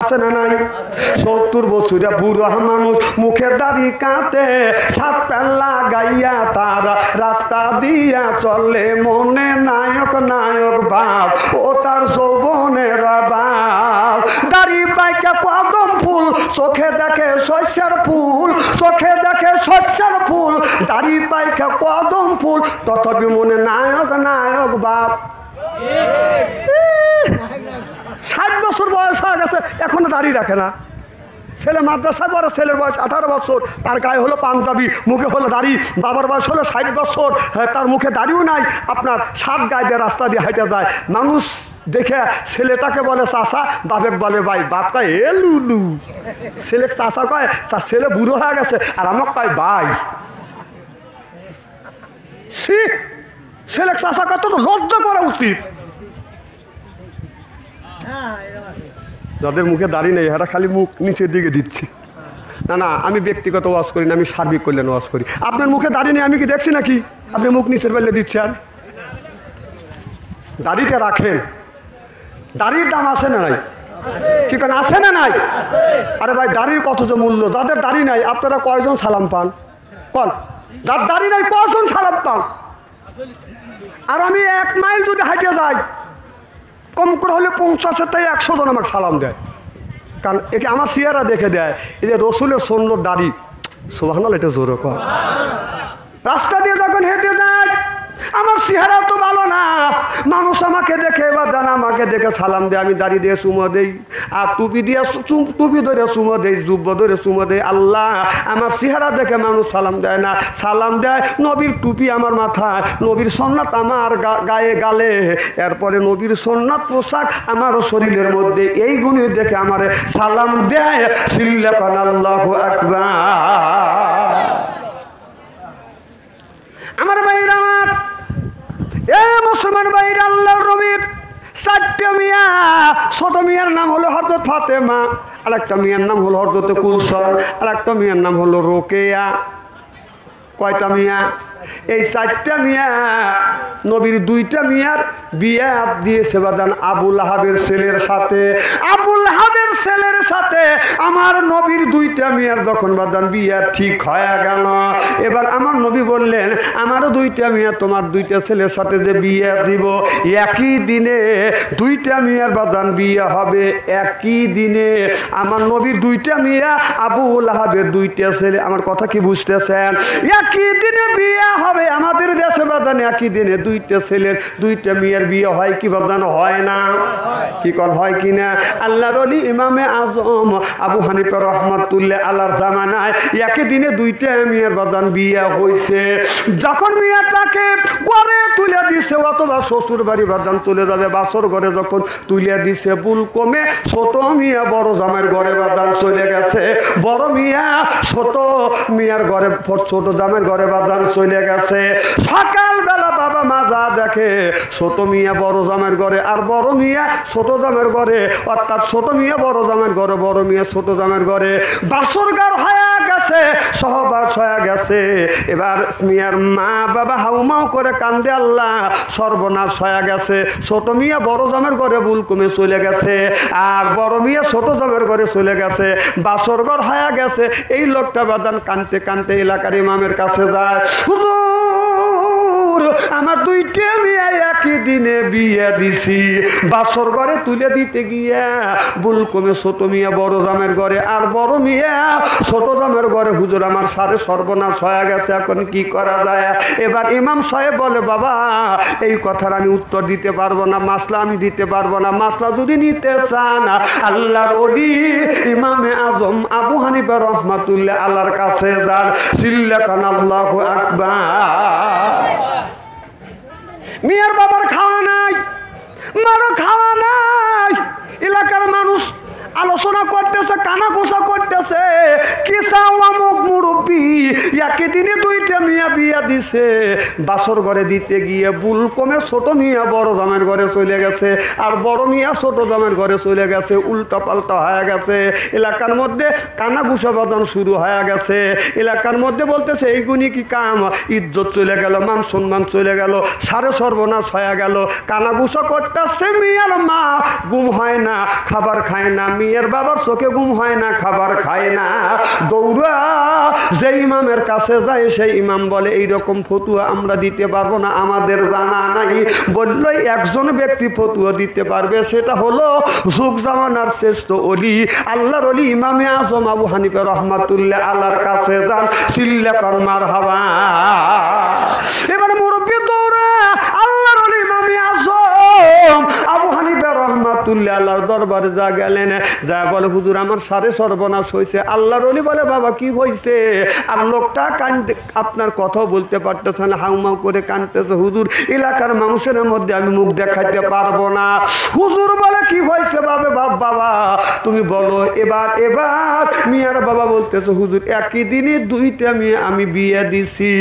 আছে না নাই? 70 বছরের বুড়া মানুষ মুখের দাড়ি কাটে, সাত পেল্লা গাইয়া তারা রাস্তা দিয়া চলে, মনে নায়ক নায়ক বাপ ও তার যৌবনের বাপ। দাড়ি পাইকা কদম ফুল, চোখে দেখে শস্যের ফুল, চোখে দেখে শস্যের ফুল, দাড়ি পাইকা কদম ফুল, তথাপি মনে নায়ক নায়ক বাপ। 60 বছর বয়স হয়ে গেছে এখনো দাড়ি রাখে না। ছেলে মাদ্রাসায় পড়ে, ছেলের বয়স 18 বছর, তার গায়ে হলো পাঞ্জাবি, মুখে হলো দাড়ি। বাবার বয়স হলো 60 বছর, তার মুখে দাড়িও নাই। আপনার সাত গায়ে দিয়ে রাস্তা দিয়ে হাইটে যায়, মানুষ দেখে ছেলেটাকে বলে চাচা, বাপেক বলে ভাই। বাপ কয় এ লুলু, ছেলে চাচা কয় ছেলে বুড়ো হয়ে গেছে, আর আমাকে কয় ভাই। ছেলে চাচা কত তো লজ্জা করা উচিত। যাদের মুখে দাড়ি নেই এরা খালি মুখ নিচের দিকে দিচ্ছে। না না, আমি ব্যক্তিগত ওয়াজ করি না, আমি সার্বিক কল্যাণ ওয়াজ করি। আপনার মুখে দাড়ি নেই আমি কি দেখছি নাকি? আপনি মুখ নিচের বেলে দিচ্ছেন। দাড়িটা রাখেন, দাড়ির দাম আছে না নাই? কি কেন আছে না নাই? আরে ভাই দাড়ির কত যে মূল্য। যাদের দাড়ি নাই আপনারা কয়জন সালাম পান? কন যার দাড়ি নাই কয়জন সালাম পান? আর আমি 1 মাইল যদি হাঁটে যাই কম করে হলে 50 থেকে 100 জন আমাকে সালাম দেয়। কারণ একে আমার চেহারা দেখে দেয়, এই যে রসুলের সুন্নত দাড়ি। সুবহানাল্লাহ, এটা জোরে কর। রাস্তা দিয়ে যখন হেঁটে যায় আমার চেহারা তো ভালো না, মানুষ আমাকে দেখে এবার জানা আমাকে দেখে সালাম দেয়, আমি দাড়ি দিয়ে চুমো দেই, আর টুপি দিয়ে টুপি ধরে চুমো দেই, জুব্বা ধরে চুমো দেই। আল্লাহ, আমার চেহারা দেখে মানুষ সালাম দেয় না, সালাম দেয় নবীর টুপি আমার মাথায়, নবীর সুন্নাত আমার গায়ে গালে, এরপরে নবীর সুন্নাত পোশাক আমার শরীরের মধ্যে, এই গুণে দেখে আমার সালাম দেয়। সিল্লাকান আল্লাহু আকবার। আমার ভাইরা, আমার এ মুসলমান ভাইরা, আল্লাহর নবীর 4টে মিয়া। ছোট মিয়ার নাম হলো হযরত ফাতেমা, আর একটা মিয়ার নাম হলো হযরত কুলসর, আর একটা মিয়ার নাম হলো রোকেয়া। কয়টা মিয়া? এই 4টে মিয়া। নবীর 2টা মিয়ার বিয়ে দিয়েছে বাদান আবু লাহাবের ছেলের সাথে। আবু লাহাবের ছেলের সাথে আমার নবীর 2টা মিয়ার যখন বাদান বিয়ে ঠিক হয়ে গেল, এবার আমার নবী বললেন আমারও 2টা মিয়া তোমার 2টা ছেলের সাথে যে বিয়ে দিব, একই দিনে 2টা মিয়ার বাদান বিয়ে হবে। একই দিনে আমার নবীর 2টা মিয়া, আবু লাহাবের 2টা ছেলে। আমার কথা কি বুঝতেছেন? একই দিনে বিয়ে হবে। আমাদের দেশে বাদান একই দিনে 2টা ছেলের 2টা মেয়ের বিয়ে হয় কি বাদান? হয় না? কি কর হয় কি না? আল্লাহর ওলি ইমামে আজম আবু হানিফা রহমাতুল্লাহ আলাইহির জামানায় একই দিনে 2টা মেয়ের বাদান বিয়ে হয়েছে। যখন মেয়েটাকে ঘরে তুলে দিছে, অথবা শ্বশুর বাড়ি বাদান চলে যাবে, বাসর ঘরে যখন তুলে দিছে, ভুল কমে ছোট মিয়া বড় জামাইয়ের ঘরে বাদান চলে গেছে। বড় মিয়া ছোট মিয়ার ঘরে, ছোট জামাইয়ের ঘরে বাদান চলে গেছে। সকালবেলা বাবা মা যা দেখে, ছোট মিয়া বড় জামের ঘরে, আর বড় মিয়া ছোট জামের ঘরে, অর্থাৎ ছোট মিয়া বড় জামের ঘরে, বড় মিয়া ছোট জামের ঘরে বাসর ঘর হয়ে গেছে, সহবাস হয়ে গেছে। এবার মিয়ার মা বাবা হাউমাউ করে কান্দে, আল্লাহ সর্বনাশ হয়ে গেছে। ছোট মিয়া বড় জামের ঘরে ভুল কমে চলে গেছে, আর বড় মিয়া ছোট জামের ঘরে চলে গেছে, বাসর ঘর হয়ে গেছে। এই লোকটা বাদান কানতে কানতে এলাকার ইমামের কাছে যায়, হুজুর আমার 2টা মেয়ে একই দিনে বিয়ে দিছি, বাসর ঘরে তুলে দিতে গিয়া ভুল কমে ছোট মিয়া বড় জামের ঘরে, আর বড় মিয়া ছোট জামের ঘরে। হুজুর আমার সারে সর্বনাশ হয়ে গেছে, এখন কি করা যায়? এবার ইমাম সাহেব বলে, বাবা এই কথার আমি উত্তর দিতে পারবো না, মাসলা আমি দিতে পারবো না। মাসলা যদি নিতে চান আল্লাহর ওলি ইমামে আজম আবু হানিফা রহমাতুল্লাহ আল্লাহর কাছে যান। সিল্লাকান আল্লাহু আকবার। মিয়ার বাবার খাওয়া নাই, মারও খাওয়া নাই, এলাকার মানুষ আলোচনা করতেছে, কানাঘোষা করতেছে, কি চাও অমুক মুরব্বী মুরব্বী একই দিনে দুইটা মিয়া বিয়া দিছে। বাসর ঘরে দিতে গিয়ে ভুল কমে ছোট মিয়া বড় জামের ঘরে চলে গেছে, আর বড় মিয়া ছোট জামের ঘরে চলে গেছে। উল্টা পাল্টা হয়ে গেছে। এলাকার মধ্যে কানা ঘুষা বাজান শুরু হয়ে গেছে। এলাকার মধ্যে বলতেছে এইগুনি কি কাম, ইজ্জত চলে গেল, মান সম্মান চলে গেল, সারে সর্বনাশ হয়ে গেল। কানা ঘুষা করতেছে। মিয়ার মা ঘুম হয় না, খাবার খায় না। মেয়ের বাবার চোখে ঘুম হয় না, খাবার খায় না। দৌড়া যে ইমামের কাছে যায়, সেই ইমাম বলে এইরকম ফতুয়া আমরা দিতে পারবো না, আমাদের জানা নাই। বললো একজন ব্যক্তি ফতুয়া দিতে পারবে, সেটা হলো যুগ জামানার শ্রেষ্ঠ অলি, আল্লাহর অলি ইমামে আজম আবু হানিফা রহমাতুল্লাহ আল্লাহর কাছে যান। চিল্লা কর মারহাবা। এবার মুরব্বী দৌড়া আল্লাহর অলি ইমামে আজম আবু হানিফা রহমাতুল্লাহ আল্লাহর দরবারে যা গেলেন, যা বলে হুজুর আমার সারে সর্বনাশ হয়েছে। আল্লাহর অলি বলে বাবা কি হয়েছে? আর লোকটা কানতে, আপনার কথাও বলতে পারতেছে না, হাউমাউ করে কানতেছে। হুজুর এলাকার মানুষের মধ্যে আমি মুখ দেখাইতে পারবো না। হুজুর বলে কি হয়েছে বাবা তুমি বলো। এবার মিয়ার বাবা বলতেছে হুজুর একই দিনে দুইটা মেয়ে আমি বিয়ে দিছি।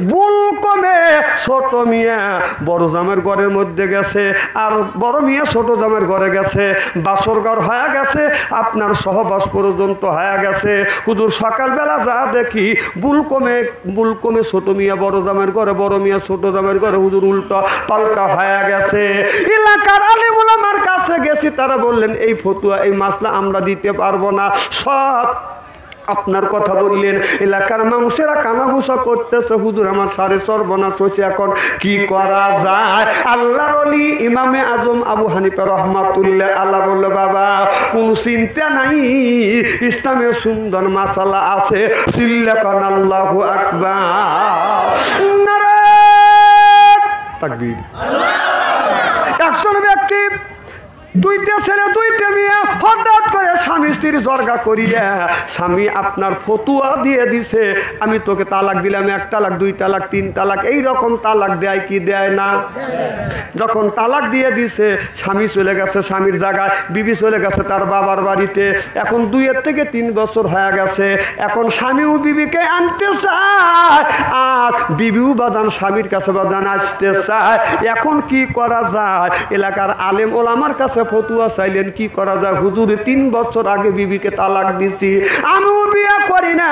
ভুল কমে ছোট মিয়া বড় জামের ঘরের মধ্যে গেছে, আর বড় মিয়া ছোট জামের ঘরে গেছে। বাসর ঘর হয়ে গেছে, আপনার সহবাস পর্যন্ত হয়ে গেছে। হুজুর সকালবেলা যা দেখি ভুল কমে ছোট মিয়া বড় জামের ঘরে, বড় মিয়া ছোট জামের ঘরে। হুজুর উল্টা পাল্টা হয়ে গেছে। এলাকার আলেম ওলামার কাছে গেছি, তারা বললেন এই ফতুয়া এই মাসলা আমরা দিতে পারবো না, সব আপনার কথা বললেন। এলাকার মানুষেরা কানাঘুষা করতেছে, হুজুর আমার সারে সর্বনাশ হয়েছে, এখন কি করা যায়? আল্লাহর ওলি ইমামে আজম আবু হানিফা রহমাতুল্লাহ আল্লাহ বলল বাবা কোনো চিন্তা নাই, ইসলামের সুন্দর মাসালা আছে। চিল্লাকান আল্লাহু আকবার, নারে তাকবীর। একজন ব্যক্তি দুইটা ছেলে দুইটা মেয়ে হঠাৎ করে স্বামী স্ত্রীর জর্গা করিয়া স্বামী আপনার ফতুয়া দিয়ে দিছে, আমি তোকে তালাক দিলাম, 1 তালাক 2 তালাক 3 তালাক, এইরকম তালাক দেয় কি দেয় না? যখন তালাক দিয়ে দিছে স্বামী চলে গেছে স্বামীর জায়গায়, বিবি চলে গেছে তার বাবার বাড়িতে। এখন 2 থেকে 3 বছর হয়ে গেছে। এখন স্বামীও বিবিকে আনতে চায়, আর বিবিও বাদান স্বামীর কাছে বাদান আসতে চায়। এখন কি করা যায়? এলাকার আলেম ওলামার কাছে ফতুয়া চাইলেন কি করা যায়? হুজুর 3 বছর আগে বিবিকে তালাক দিছি, আমিও বিয়ে করি না,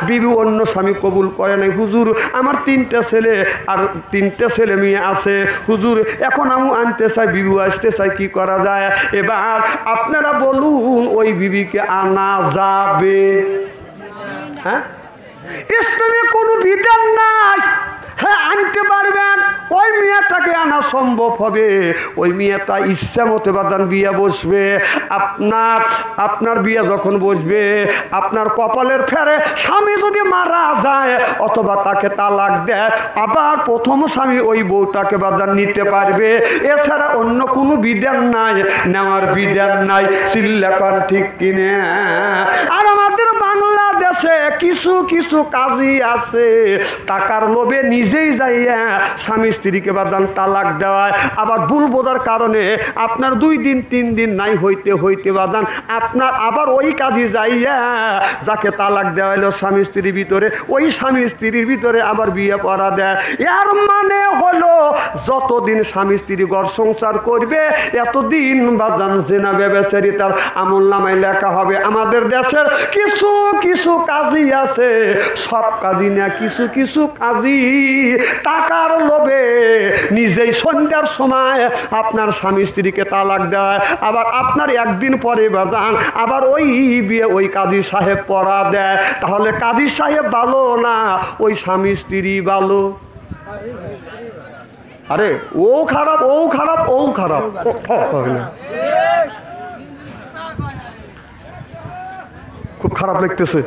বিবি অন্য স্বামী কবুল করে নাই। হুজুর আমার 3টা ছেলে আর 3টা ছেলে মেয়ে আছে, হুজুর এখন আমি আনতে চাই, বিবি আসতে চাই, কি করা যায়? এবার আপনারা বলুন ওই বিবিকে আনা যাবে? হ্যাঁ, ইসলামে কোনো বিধান নাই। হ্যাঁ আনতে পারবেন, ওই মেয়েটাকে আনা সম্ভব হবে। ওই মেয়েটা ইচ্ছা মতো বাদান বিয়ে বসবে। আপনার বিয়ে যখন বসবে, আপনার কপালের ফেরে স্বামী যদি মারা যায় অথবা তাকে তালাক দেয়, আবার প্রথম স্বামী ওই বউটাকে বাদান নিতে পারবে। এছাড়া অন্য কোনো বিধান নাই, নেওয়ার বিধান নাই। চিল্লাপান ঠিক কিনে? আর আমাদের বাংলাদেশে কিছু কিছু কাজী আছে, টাকার লোভে নিজেই যাইয়া স্বামী স্ত্রীকে বাদান তালাক দেওয়ায়, আবার ভুল বোঝার কারণে আপনার 2 দিন 3 দিন নাই হইতে বাদান আপনার আবার ওই কাজে যাইয়া যাকে তালাক দেওয়া হলো স্বামী স্ত্রীর ভিতরে, ওই স্বামী স্ত্রীর ভিতরে আবার বিয়ে পড়া দেয়। এর মানে হলো যতদিন স্বামী স্ত্রী ঘর সংসার করবে এতদিন বাদান জেনা ব্যভিচারী তার আমলনামায় লেখা হবে। আমাদের দেশের কিছু কিছু কাজী আছে, সব কাজী না, কিছু কিছু কাজী টাকার লোভে নিজেই সন্ধ্যার সময় আপনার স্বামী স্ত্রীকে তালাক দেয়, আবার আপনার একদিন পরে বাজান আবার ওই বিয়ে ওই কাজী সাহেব পড়া দেয়। তাহলে কাজী সাহেব ভালো না ওই স্বামী স্ত্রী ভালো? আরে ও খারাপ, ও খারাপ, ও খারাপ, খুব খারাপ লাগতেছে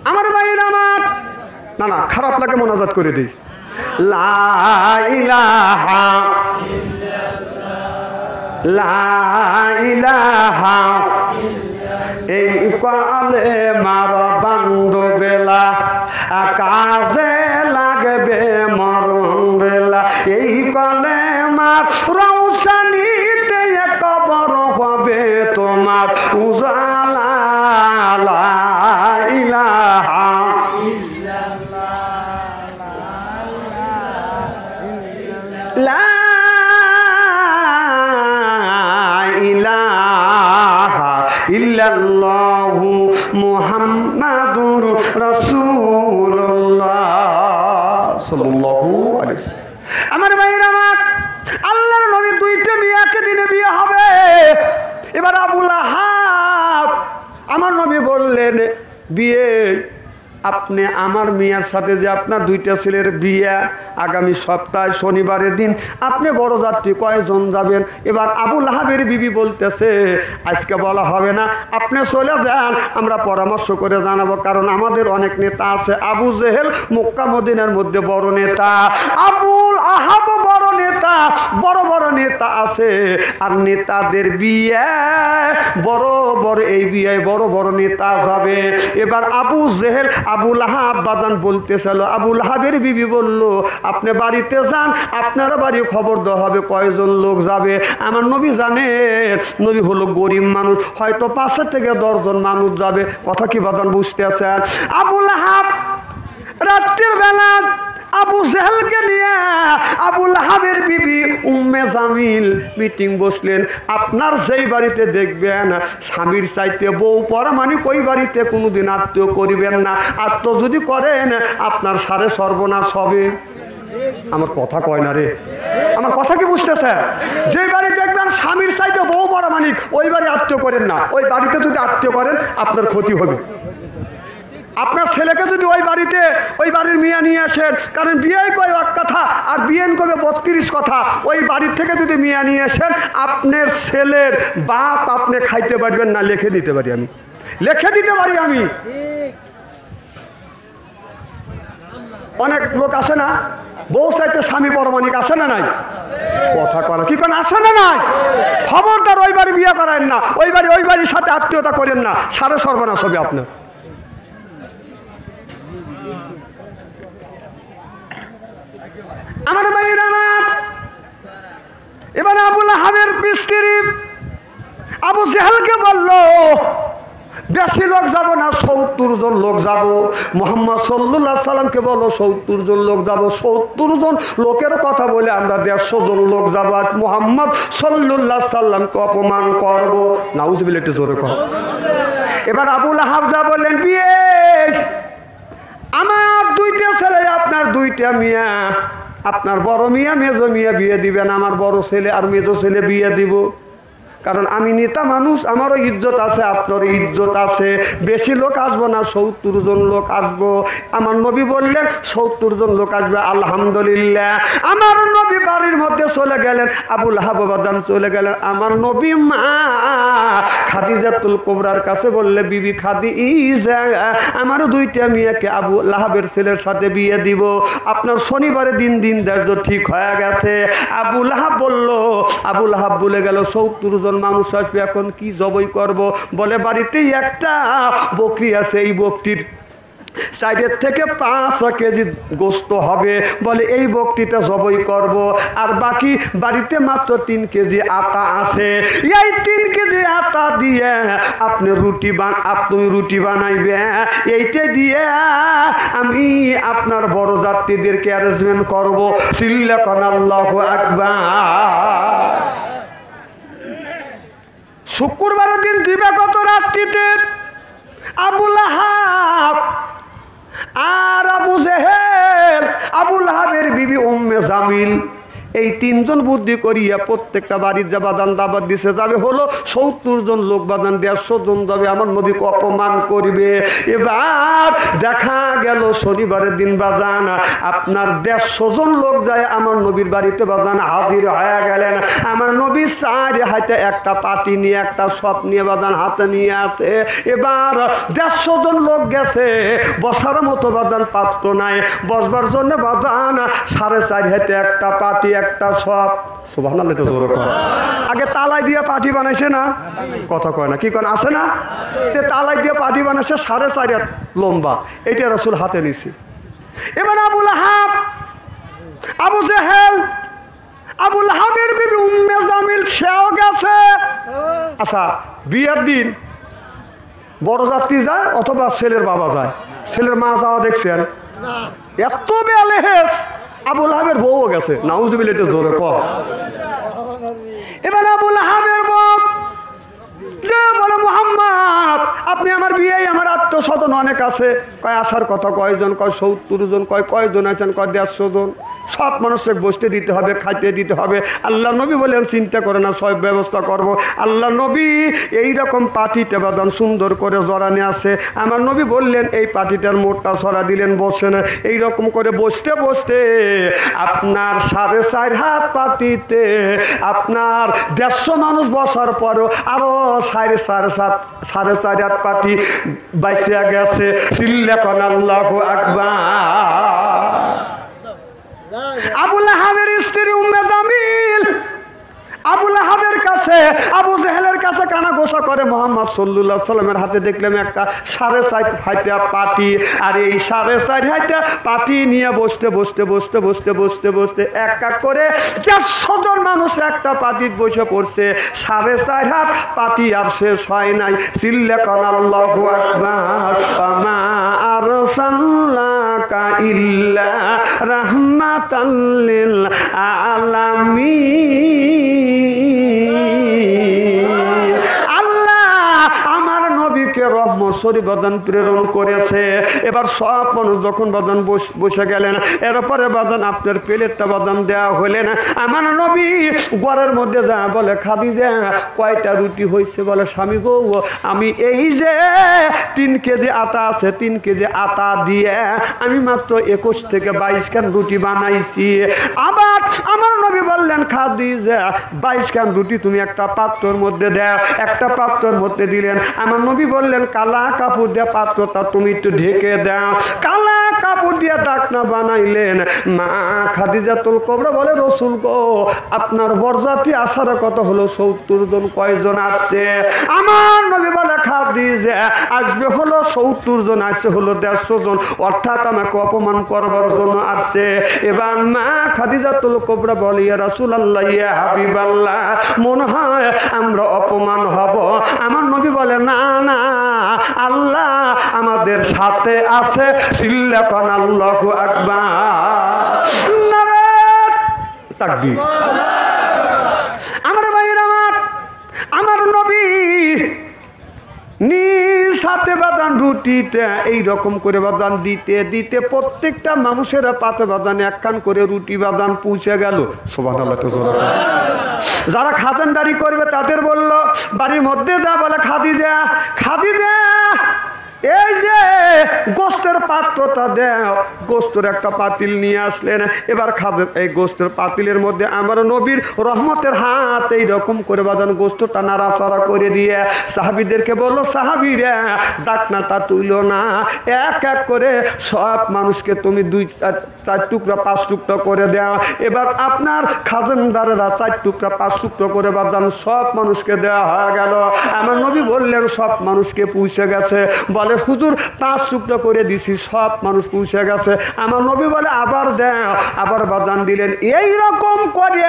আমার ভাইয়ের আমার। না খারাপ লাগে মোনাজাত করে দিই। লা ইলাহা লা ইলাহা এই কালে মার বান্ধব বেলা কাজে লাগবে মরণ বেলা, এই কালে মার রৌশনীতে কবর হবে তোমার উজালা। লা ইলাহা ইল্লাল্লাহু মুহাম্মাদুর রাসূলুল্লাহ সাল্লাল্লাহু আলাইহি ওয়াসাল্লাম। আমার ভাইরা আমার, আল্লাহর নবীর দুইটা মেয়েকে দিনে বিয়ে হবে। এবার আবু লাহাব, আমার নবী বললেন, বিয়ে আপনি আমার মেয়ের সাথে যে আপনার দুইটা ছেলের বিয়ে আগামী সপ্তাহে শনিবারের দিন, আপনি বড় যাত্রী কয়জন যাবেন? এবার আবু লাহাবের বিবি বলতেছে, আজকে বলা হবে না, আপনি চলে যান, আমরা পরামর্শ করে জানাবো, কারণ আমাদের অনেক নেতা আছে। আবু জেহেল মক্কা মদিনার মধ্যে বড় নেতা, আবুল আহাব বড় নেতা, বড় বড় নেতা আছে। আর নেতাদের বিয়ে বড় বড়, এই বিয়ে বড় বড় নেতা যাবে। এবার আবু জেহেল আবু লাহাব বাদান বলতেছিল, আবু লাহাবের বিবি বলল, আপনি বাড়িতে যান, আপনার বাড়ি খবর দেওয়া হবে কয়জন লোক যাবে। আমার নবী জানে, নবী হলো গরিব মানুষ, হয়তো 5 থেকে 10 জন মানুষ যাবে। কথা কি বাদান বুঝতেছেন? আবু লাহাব রাত্রির বেলা আবু জেহেলকে নিয়ে আবু লাহাবের বিবি উম্মে জামিল মিটিং বসলেন। আপনার যেই বাড়িতে দেখবেন স্বামীর চাইতে বউ পড়া, মানে ওই বাড়িতে কোনোদিন আত্মীয় করিবেন না। আত্মীয় যদি করেন আপনার সারে সর্বনাশ হবে। আমার কথা কয় না রে, আমার কথা কি বুঝতেছে? যে বাড়ি দেখবেন স্বামীর চাইতে বউ পড়া মানিক, ওই বাড়ি আত্মীয় করেন না। ওই বাড়িতে যদি আত্মীয় করেন আপনার ক্ষতি হবে। আপনার ছেলেকে যদি ওই বাড়িতে ওই বাড়ির মেয়ে নিয়ে আসেন, কারণ বিয়ে কয় এক কথা আর বিয়েন করবে 32 কথা। ওই বাড়ির থেকে যদি মেয়ে নিয়ে আসেন, আপনার ছেলের বাপ আপনি খাইতে পারবেন না। লিখে দিতে পারি আমি, লিখে দিতে পারি আমি। অনেক লোক আছে না, বউ চাইতে স্বামী পরমাণিক, আছে না নাই? কথা করা কি কোন আছে না নাই? খবরদার ওই বাড়ি বিয়ে করেন না, ওই বাড়ির সাথে আত্মীয়তা করেন না, সারে সর্বনাশ হবে আপনার। আমার ভাইয়ের আমার, এবার আবু লাহাবের স্ত্রী আবু জেহেলকে বলল, বেশি লোক যাব না, 70 জন লোক যাব। মুহাম্মদ সাল্লাল্লাহু আলাইহি সাল্লামকে বলো 70 জন লোক যাব। 70 জন লোকের কথা বলে আমরা 150 জন লোক যাব। আজ মুহাম্মদ সাল্লাল্লাহু আলাইহি সাল্লামকে অপমান করব। নাউজুবিল্লাহ, একটু জোরে কর। এবার আবু লাহাব যা বললেন, বিয়ে আমার 2টা ছেলে, আপনার 2টা মিয়া, আপনার বড় মিয়া মেজো মিয়া বিয়ে দিবেন, আমার বড় ছেলে আর মেজো ছেলে বিয়ে দিব। কারণ আমি নেতা মানুষ, আমারও ইজ্জত আছে, আপনারও ইজ্জত আছে। বেশি লোক আসবো না, 70 জন লোক আসবো। আমার নবী বললেন 70 জন লোক আসবে। আলহামদুলিল্লাহ, আমার নবী বাড়ির মধ্যে চলে গেলেন, আবু লাহাব বাদান চলে গেলেন। আমার নবী মা খাদিজাতুল কুবরার কাছে বললে, বিবি খাদিজা, আমারও 2টা মেয়েকে আবু লাহাবের ছেলের সাথে বিয়ে দিব। আপনার শনিবারের দিন ধার্য ঠিক হয়ে গেছে। আবু লাহাব বলল, আবু লাহাব বলে গেল 70 জন মানুষ আসবে, এখন কি জবাই করব? বলে, বাড়িতেই একটা বকরি আছে, এই বকরির 4 থেকে 5 কেজি গোস্ত হবে। বলে, এই বকরিটা জবাই করব। আর বাকি বাড়িতে মাত্র 3 কেজি আটা আছে, এই 3 কেজি আটা দিয়ে আপনি রুটি বানাইবে। এইটা দিয়ে আমি আপনার বড় যাত্রীদেরকে অ্যারেঞ্জমেন্ট করব। চিল্লাকান আল্লাহু আকবার। শুক্রবারের দিন দিবে কত রাত্রিতে? আবু লাহাব আর আবু জেহেল, আবু লাহাবের বিবি উম্মে জামিল, এই 3 জন বুদ্ধি করিয়া প্রত্যেকটা বাড়ির যা বাদান দাবাত দিছে যাবে হলো 70 জন লোক, বাদান 150 জন যাবে। আমার নবীকে অপমান করবে। এবার দেখা গেল শনিবারের দিন বাদান আপনার 150 জন লোক যায় আমার নবীর বাড়িতে, বাদান হাজির হয়ে গেলেন। আমার নবী 4 হাতে একটা পাটি নিয়ে, একটা সপ নিয়ে বাদান হাতে নিয়ে আসে। এবার 150 জন লোক গেছে, বসার মতো বাদান পাত্র নাই, বসবার জন্য বাদান 4.5 হাতে একটা পাটি, একটা সব। সুবহানাল্লাহ, এটা জোরে কর। আগে তালাই দিয়ে পাটি বানাইছে না? কথা কয় না, কি কন আছে না? তালাই দিয়ে পাটি বানাইছে 4.5 হাত লম্বা, এইটা রাসূল হাতে নিছে। এবার আবু লাহাব, আবু জেহেল, আবু লাহাবের বিবি উম্মে জামিল সেও গেছে। আচ্ছা, বিয়ের দিন বড় যাত্রী যায় অথবা ছেলের বাবা যায়, ছেলের মা যাওয়া দেখছেন? এত বেলেহেস, আবু লাহাবের বউও গেছে। নাউজুবিল্লাহ, এটা জোরে কর। এবার আবু লাহাবের বউ যে বলে, মুহাম্মদ আপনি আমার বিয়ে আমার আত্মস্বজন অনেক আছে, কয় আসার কথা কয়জন, কয় 70 জন, কয়জন আছেন, কয় 150 জন। সব মানুষকে বসতে দিতে হবে, খাইতে দিতে হবে। আল্লাহ নবী বলেন চিন্তা করে না, সব ব্যবস্থা করব। আল্লাহ নবী এইরকম পাটিতে বাদান সুন্দর করে জড়ানে আছে। আমার নবী বললেন এই পাটিটার মোটটা ছড়া দিলেন, বসে না। এইরকম করে বসতে বসতে আপনার 4.5 হাত পাটিতে আপনার 150 মানুষ বসার পরও আরো 4.5 হাত পাটি বাইসিয়া গেছে। চিল্লাকন আল্লাহু আকবার। আবু লাহাবের স্ত্রী উম্মে জামিল আবু লাহাবের কাছে, আবু জেহেলের কাছে কানা গোসা করে মুহাম্মদ সাল্লাল্লাহু আলাইহি সাল্লামের হাতে দেখলাম একটা 4.5 হাইটা পাটি। আর এই 4.5 হাইটা পাটি নিয়ে বসতে বসতে বসতে বসতে বসতে বসতে এক এক করে 150 জন মানুষ একটা পাটিতে বসে পড়ছে। 4.5 হাত পাটি আর শেষ হয় নাই। চিল্লাকন আল্লাহু আকবার। ওয়া আরসালনাকা ইল্লা রাহমাতাল লিল আলামিন। আল্লাহ আমার নবীকে রহমত শরীফ বাদান প্রেরণ করেছে। এবার সব মানুষ যখন বাদান বসে গেলেন, এরপরে বাদান আপনার প্লেটটা বাদান দেওয়া হলেন। আমার নবী ঘরের মধ্যে যা বলে, খাদিজা কয়টা রুটি হয়েছে? বলে স্বামী গো, আমি এই যে 3 কেজি আটা আছে, 3 কেজি আটা দিয়ে আমি মাত্র 21 থেকে 22 খান রুটি বানাইছি। আবার আমার নবী বললেন, খাদিজা 22 খান রুটি তুমি একটা পাত্রের মধ্যে দাও। একটা পাত্রের মধ্যে দিলেন। আমার নবী বললেন, কালা কাপড় দিয়ে পাত্রটা তুমি একটু ঢেকে দাও। কালা কাপড় দিয়ে ঢাকনা বানাইলেন। মা খাদিজাতুল কুবরা বলে, রাসূল গো, আপনার বরযাত্রী আসার কত হলো? 70 জন। কয়জন আসছে? আমার নবী বলে, খাদিজা আসবে হলো 70 জন, আসছে হলো 150 জন, অর্থাৎ আমাকে অপমান করবার জন্য আসছে। এবার মা খাদিজাতুল কুবরা বলে, ইয়া রাসূলুল্লাহ, ইয়া হাবিবাল্লাহ, মনে হয় আমরা অপমান হব। আমার নবী বলে, না না, আল্লাহ আমাদের সাথে আছে। চিল্লাকন আল্লাহু আকবার। নারে তাকবীর। আমার ভাইরা, আমার নবী নিজ হাতে বাদান রুটিতে এইরকম করে বাদান দিতে দিতে প্রত্যেকটা মানুষের পাতে বাদান একখান করে রুটি বাদান পৌঁছে গেল। সুবহানাল্লাহ। যারা খাজানদারি করবে তাদের বলল, বাড়ির মধ্যে যা বলে, খাদিজা খাদিজা এই যে গোস্তের পাত্রটা দেও। গোস্তের একটা পাতিল নিয়ে আসলেন। এবার খাজেন এই গোস্তের পাতিলের মধ্যে আমার নবীর রহমতের হাত এইরকম করে বাদান গোস্তটা নাড়াচাড়া করে দিয়ে সাহাবীদেরকে বললো, সাহাবীরা ডাকনাটা তুইল না, এক এক করে সব মানুষকে তুমি 2-4 টুকরা 5 টুকরা করে দাও। এবার আপনার খাজানদারেরা 4 টুকরা 5 টুকরা করে বাদান সব মানুষকে দেওয়া হয়ে গেল। আমার নবী বললেন, সব মানুষকে পৌঁছে গেছে। বলে, হুজুর 5 টুকরা করে দিছি, সব মানুষ পৌঁছে গেছে। আমার নবী বলে, আবার দেও। আবার বাদান দিলেন। এই রকম করে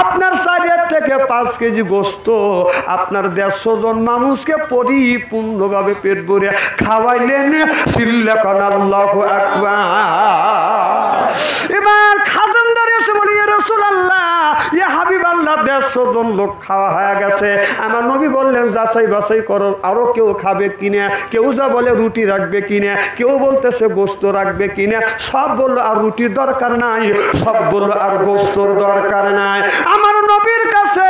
আপনার 4 থেকে 5 কেজি গোস্ত আপনার 150 জন মানুষকে পরিপূর্ণভাবে পেট ভরে খাওয়াইলেন। চিল্লাকন আল্লাহু আকবার। এবার খাজানদার এসে বলি, ইয়া রাসূলুল্লাহ, ইয়া হাবিবাল্লাহ, 150 জন লোক খাওয়া হয়ে গেছে। আমার নবী বললেন, যাচাই বাছাই করো, আরো কেউ খাবে কিনা। কেউ যা বলে রুটি রাখবে কিনা, কেউ বলতেছে গোস্ত রাখবে কিনা। সব বললো আর রুটির দরকার নাই, সব বললো আর গোস্তর দরকার নাই। আমার নবীর কাছে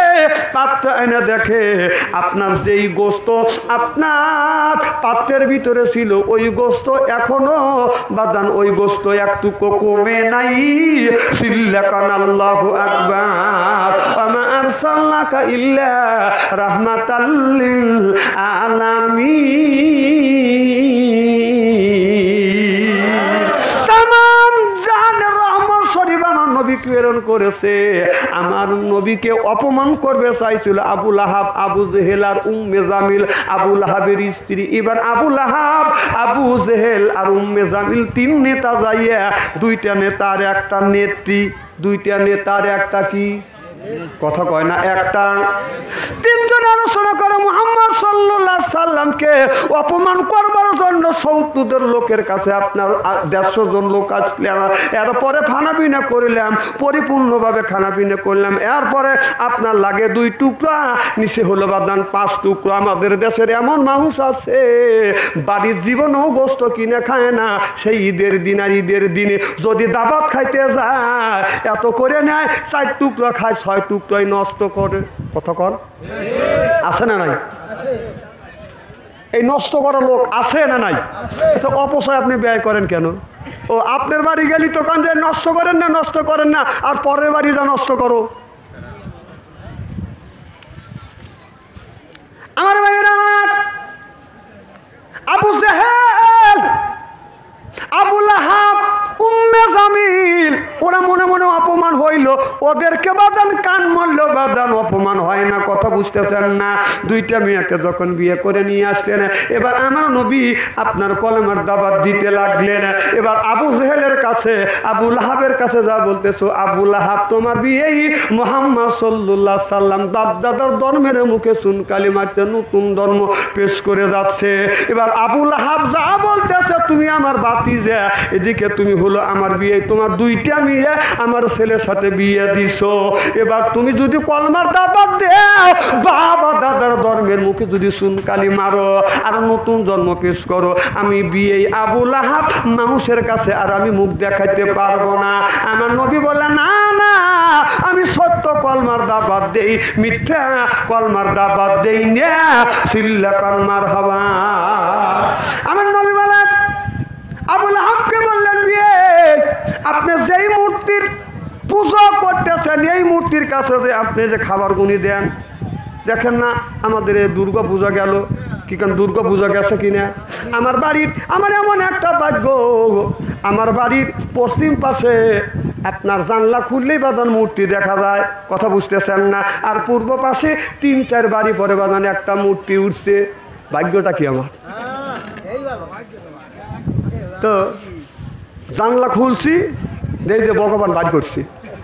পাত্র এনে দেখে আপনার যেই গোস্ত আপনার পাত্রের ভিতরে ছিল, ওই গোস্ত এখনো বাদান ওই গোস্ত একটুকু কমে নাই। চিল্লাকন আল্লাহু আকবার। ওয়া আরসালনাকা ইল্লা রাহমাতাল লিল আলামিন। তামাম জাহানের রহমত শরীফ আমার নবীকে প্রেরণ করেছে। আমার নবীকে অপমান করবে চাইছিল আবু লাহাব, আবু জেহেল আর উম্মে জামিল, আবু লাহাবের স্ত্রী। এবার আবু লাহাব, আবু জেহেল আর উম্মে জামিল 3 নেতা যাইয়া, 2টা নেতার একটা নেত্রী, 2টা নেতার একটা কি কথা কয় না, একটা 3 জন আলোচনা করে মুহাম্মদ সাল্লাল্লাহু আলাইহি সাল্লামকে অপমান করবার জন্য ৭০ লোকের কাছে আপনার ১৫০ জন লোক আসলাম, এরপরে খানাপিনা করলাম, পরিপূর্ণভাবে খানাপিনা করলাম, এরপরে আপনার লাগে 2 টুকরা, নিচে হলো বাদান 5 টুকরা। আমাদের দেশের এমন মানুষ আছে বাড়ির জীবনেও গোস্ত কিনে খায় না, সেই ঈদের দিন আর ঈদের দিনে যদি দাবাত খাইতে যায় এত করে নেয়, 4 টুকরা খায়, 6 টুকরাই নষ্ট করে। কথা কর আছে না নাই? এই নষ্ট করা লোক আছে না নাই? তো অপচয় আপনি ব্যয় করেন কেন? ও আপনার বাড়ি গেলি তো কান যে নষ্ট করেন না, নষ্ট করেন না, আর পরের বাড়ি যা নষ্ট করো। আমার ভাইয়ের আমার আবু জেহেল, আবু লাহাব, উম্মে জামিল, ওরা মনে মনে অপমান হইল, ওদেরকে বাদান কান মরল, বাদান অপমান হয় না। কথা বুঝতেছেন না? 2টা মেয়েকে যখন বিয়ে করে নিয়ে আসলেন, এবার আমার নবী আপনার কলেমার দাওয়াত দিতে লাগলেন। এবার আবু জেহেলের কাছে, আবু লাহাবের কাছে যা বলতেছো, আবু লাহাব তোমার বিয়েই মুহাম্মদ সাল্লাল্লাহু আলাইহি সাল্লাম দাদার ধর্মের মুখে চুনকালি মারছে, নতুন ধর্ম পেশ করে যাচ্ছে। এবার আবু লাহাব যা বলতেছে, তুমি আমার ভাতিজা, এদিকে তুমি হলো আমার বিয়ে, তোমার 2টা মেয়ে আমার ছেলের সাথে বিয়ে দিছো, এবার তুমি যদি কলমার দাওয়াত দাও, বাবা দাদার ধর্মের মুখে যদি চুনকালি মারো আর নতুন জন্ম পেশ করো, আমি বিয়ে আবু লাহাব মানুষের কাছে আর আমি মুখ দেখাইতে পারবো না। আমার নবী বলে না না, আমি সত্য কলমার দাওয়াত দেই, মিথ্যা কলমার দাওয়াত দেই না, সিল্লা কলমার হবা। আমার নবী বলে আবু লাহাবকে বললেন, বিয়ে আপনি যেই মূর্তির পূজা করতেছেন, এই মূর্তির কাছে যে আপনি যে খাবার গুনি দেন, দেখেন না আমাদের এই দুর্গা পূজা গেল, কি কারণ দুর্গা পূজা গেছে কিনা, আমার বাড়ির, আমার এমন একটা ভাগ্য, আমার বাড়ির পশ্চিম পাশে আপনার জানলা খুললেই বাদান মূর্তি দেখা যায়। কথা বুঝতেছেন না? আর পূর্ব পাশে 3-4 বাড়ি পরে বাদান একটা মূর্তি উঠছে। ভাগ্যটা কি আমার? তো জানলা খুলছি, দেখ যে ভগবান বাড়ি করছে।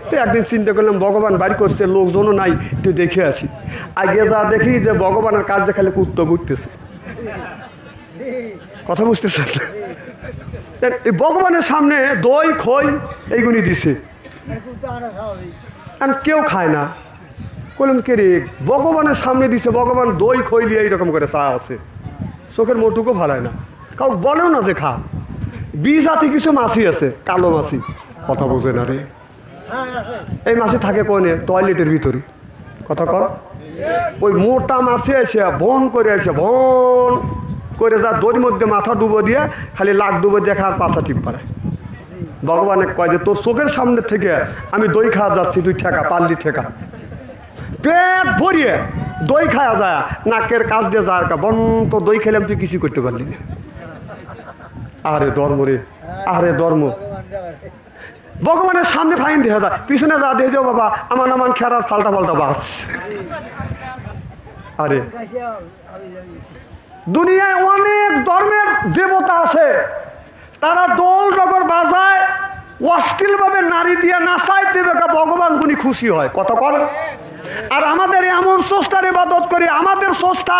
তো একদিন চিন্তা করলাম ভগবান বাড়ি করছে, লোকজনও নাই, একটু দেখে আসি। আগে যা দেখি যে ভগবানের কাজ দেখালে কুত্তা ঘুরতেছে। কথা বুঝতেছেন? এই ভগবানের সামনে দই খই এইগুলি দিছে, কেউ খায় না। বললাম কে রে, ভগবানের সামনে দিছে, ভগবান দই খই দিয়ে এইরকম করে চা আছে, চোখের মোটুকু ভালায় না, কাউ বলেও না যে খা। জাতি কিছু মাছি আছে, কালো মাছি, কথা বোঝে না রে। এই মাছি থাকে কোনে? টয়লেটের ভিতরে। কথা কর। ওই মোটা মাছি এসে বন করে এসে ভন করে যা দড়ির মধ্যে মাথা ডুবো দিয়ে খালি লাখ ডুবো দিয়ে খাওয়ার পাশা টিপ পাড়ায়। ভগবানে কয় যে তোর চোখের সামনে থেকে আমি দই খাওয়া যাচ্ছি, তুই ঠেকা পারলি ঠেকা। পেট ভরিয়ে দই খাওয়া যায়, নাকের কাজ দিয়ে যায় কা বন, তো দই খেলাম তুই কিছু করতে পারলি না। আরে ধর্ম রে, আরে ধর্ম। ভগবানের সামনে ফাইন দেখা যায়, পিছনে যা দিয়ে যাও বাবা আমার নামান খেরার ফাল্টা ফাল্টা বাস। আরে দুনিয়ায় অনেক ধর্মের দেবতা আছে, তারা দোল ডগর বাজায়, অশ্লীলভাবে নারী দিয়ে নাচাই দেবে, ভগবান গুনি খুশি হয়। কথা কর। আর আমাদের এমন স্রষ্টার ইবাদত করি, আমাদের স্রষ্টা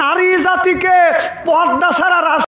নারী জাতিকে পর্দা ছাড়া